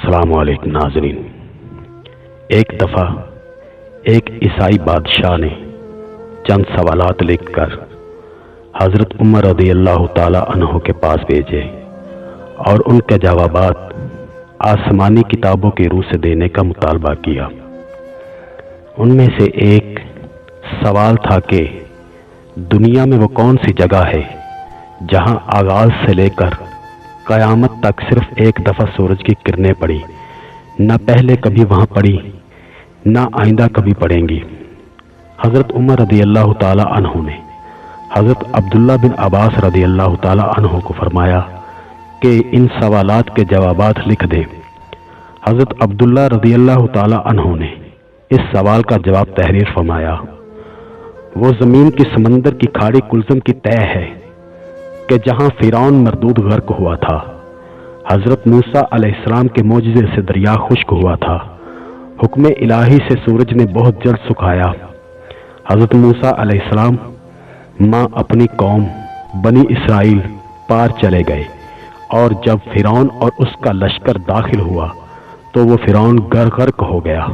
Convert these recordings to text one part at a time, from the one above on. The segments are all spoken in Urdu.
السلام علیکم ناظرین۔ ایک دفعہ ایک عیسائی بادشاہ نے چند سوالات لکھ کر حضرت عمر رضی اللہ تعالی عنہ کے پاس بھیجے اور ان کے جوابات آسمانی کتابوں کی روح سے دینے کا مطالبہ کیا۔ ان میں سے ایک سوال تھا کہ دنیا میں وہ کون سی جگہ ہے جہاں آغاز سے لے کر قیامت تک صرف ایک دفعہ سورج کی کرنیں پڑی، نہ پہلے کبھی وہاں پڑی نہ آئندہ کبھی پڑیں گی۔ حضرت عمر رضی اللہ تعالی عنہ نے حضرت عبداللہ بن عباس رضی اللہ تعالی عنہ کو فرمایا کہ ان سوالات کے جوابات لکھ دیں۔ حضرت عبداللہ رضی اللہ تعالی عنہ نے اس سوال کا جواب تحریر فرمایا، وہ زمین کی سمندر کی کھاڑی کلزم کی تہ ہے کہ جہاں فرعون مردود غرق ہوا تھا، حضرت موسیٰ علیہ السلام کے معجزے سے دریا خشک ہوا تھا، حکم الہی سے سورج نے بہت جلد سکھایا، حضرت موسیٰ علیہ السلام ماں اپنی قوم بنی اسرائیل پار چلے گئے، اور جب فرعون اور اس کا لشکر داخل ہوا تو وہ فرعون غرق ہو گیا۔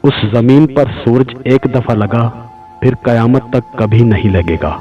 اس زمین پر سورج ایک دفعہ لگا، پھر قیامت تک کبھی نہیں لگے گا۔